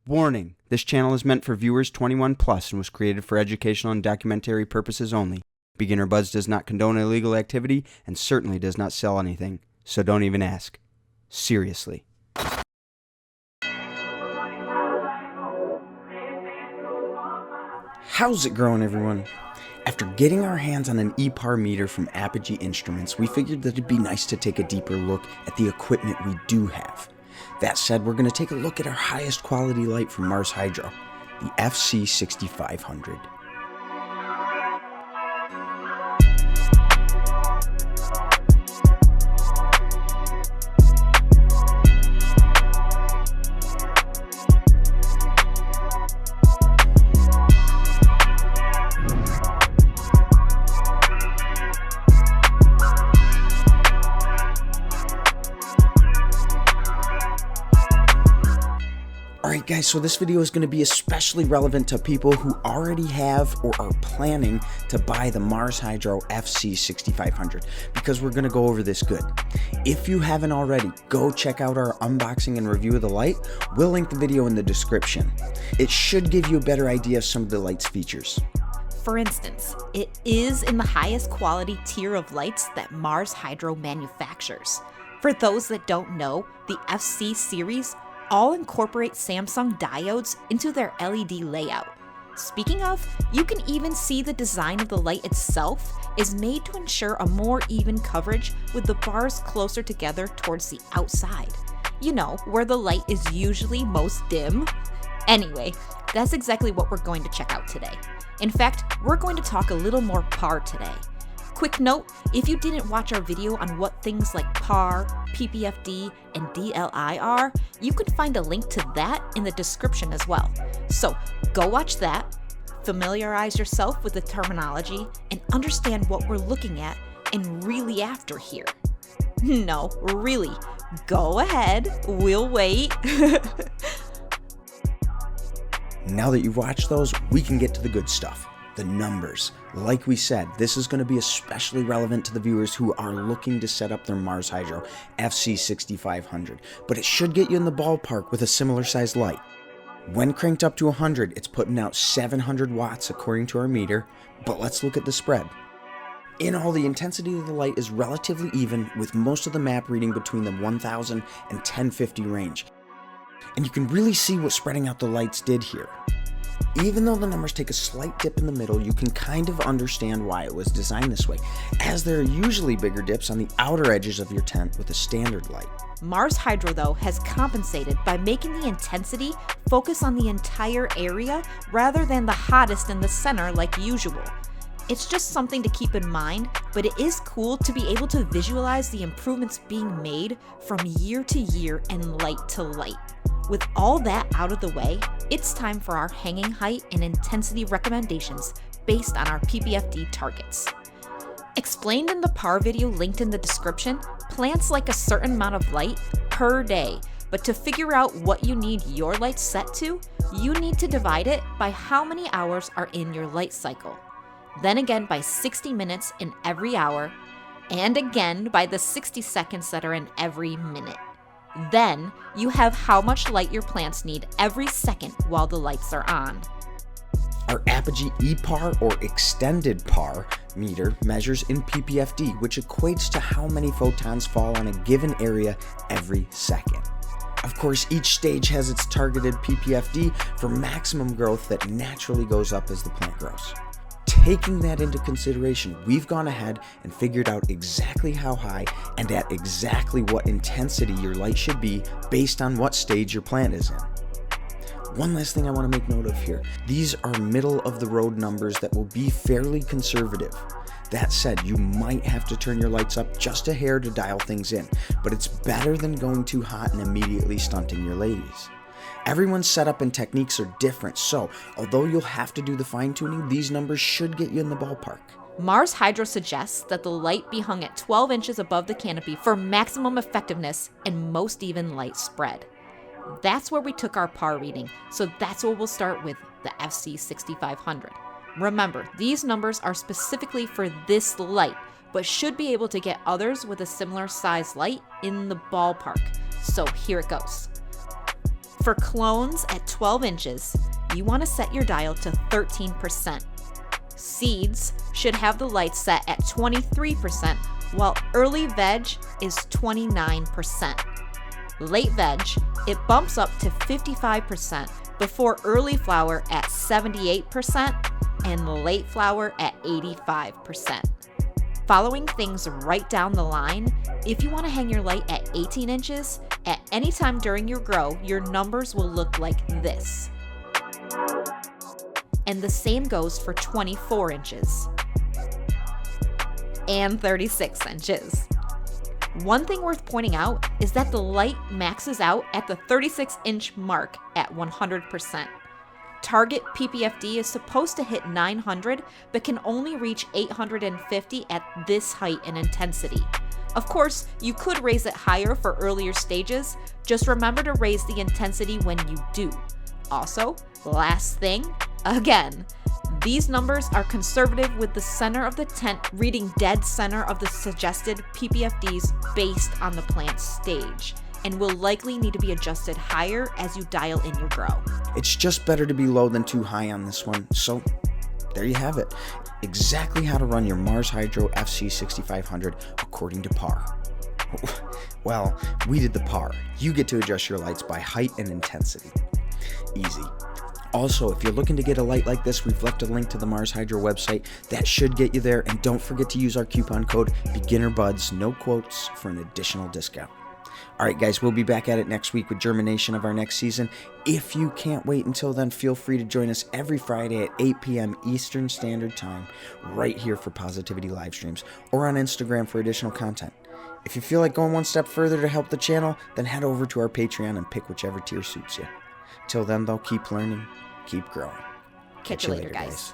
Warning! This channel is meant for viewers 21 plus and was created for educational and documentary purposes only. Beginner BUDZ does not condone illegal activity and certainly does not sell anything, so don't even ask. Seriously. How's it growing, everyone? After getting our hands on an EPAR meter from Apogee Instruments, we figured that it'd be nice to take a deeper look at the equipment we do have. That said, we're going to take a look at our highest quality light from Mars Hydro, the FC-6500. Alright guys, so this video is going to be especially relevant to people who already have or are planning to buy the Mars Hydro FC-6500 because we're going to go over this good. If you haven't already, go check out our unboxing and review of the light. We'll link the video in the description. It should give you a better idea of some of the light's features. For instance, it is in the highest quality tier of lights that Mars Hydro manufactures. For those that don't know, the FC series all incorporate Samsung diodes into their LED layout. Speaking of, you can even see the design of the light itself is made to ensure a more even coverage with the bars closer together towards the outside. You know, where the light is usually most dim. Anyway, that's exactly what we're going to check out today. In fact, we're going to talk a little more PAR today. Quick note, if you didn't watch our video on what things like PAR, PPFD, and DLI are, you can find a link to that in the description as well. So go watch that, familiarize yourself with the terminology, and understand what we're looking at and really after here. No, really, go ahead, we'll wait. Now that you've watched those, we can get to the good stuff. The numbers. Like we said, this is going to be especially relevant to the viewers who are looking to set up their Mars Hydro FC-6500, but it should get you in the ballpark with a similar sized light. When cranked up to 100, it's putting out 700 watts according to our meter, but let's look at the spread. In all, the intensity of the light is relatively even, with most of the map reading between the 1000 and 1050 range. And you can really see what spreading out the lights did here. Even though the numbers take a slight dip in the middle, you can kind of understand why it was designed this way, as there are usually bigger dips on the outer edges of your tent with a standard light. Mars Hydro, though, has compensated by making the intensity focus on the entire area rather than the hottest in the center like usual. It's just something to keep in mind, but it is cool to be able to visualize the improvements being made from year to year and light to light. With all that out of the way, it's time for our hanging height and intensity recommendations based on our PPFD targets. Explained in the PAR video linked in the description, plants like a certain amount of light per day, but to figure out what you need your light set to, you need to divide it by how many hours are in your light cycle. Then again by 60 minutes in every hour, and again by the 60 seconds that are in every minute. Then, you have how much light your plants need every second while the lights are on. Our Apogee EPAR, or Extended PAR, meter measures in PPFD, which equates to how many photons fall on a given area every second. Of course, each stage has its targeted PPFD for maximum growth that naturally goes up as the plant grows. Taking that into consideration, we've gone ahead and figured out exactly how high and at exactly what intensity your light should be based on what stage your plant is in. One last thing I want to make note of here. These are middle of the road numbers that will be fairly conservative. That said, you might have to turn your lights up just a hair to dial things in, but it's better than going too hot and immediately stunting your ladies. Everyone's setup and techniques are different, so although you'll have to do the fine-tuning, these numbers should get you in the ballpark. Mars Hydro suggests that the light be hung at 12 inches above the canopy for maximum effectiveness and most even light spread. That's where we took our PAR reading, so that's where we'll start with the FC-6500. Remember, these numbers are specifically for this light, but should be able to get others with a similar size light in the ballpark. So here it goes. For clones at 12 inches, you want to set your dial to 13%. Seeds should have the light set at 23%, while early veg is 29%. Late veg, it bumps up to 55% before early flower at 78% and late flower at 85%. Following things right down the line, if you want to hang your light at 18 inches, at any time during your grow, your numbers will look like this. And the same goes for 24 inches and 36 inches. One thing worth pointing out is that the light maxes out at the 36-inch mark at 100%. Target PPFD is supposed to hit 900, but can only reach 850 at this height and intensity. Of course, you could raise it higher for earlier stages, just remember to raise the intensity when you do. Also, last thing, again, these numbers are conservative with the center of the tent reading dead center of the suggested PPFDs based on the plant stage, and will likely need to be adjusted higher as you dial in your grow. It's just better to be low than too high on this one, so there you have it. Exactly how to run your Mars Hydro FC-6500 according to par. Well, we did the par. You get to adjust your lights by height and intensity. Easy. Also, if you're looking to get a light like this, we've left a link to the Mars Hydro website. That should get you there, and don't forget to use our coupon code BeginnerBUDZ, no quotes, for an additional discount. Alright guys, we'll be back at it next week with germination of our next season. If you can't wait until then, feel free to join us every Friday at 8 p.m. Eastern Standard Time, right here for Positivity live streams, or on Instagram for additional content. If you feel like going one step further to help the channel, then head over to our Patreon and pick whichever tier suits you. Till then though, keep learning, keep growing. Catch you later, guys.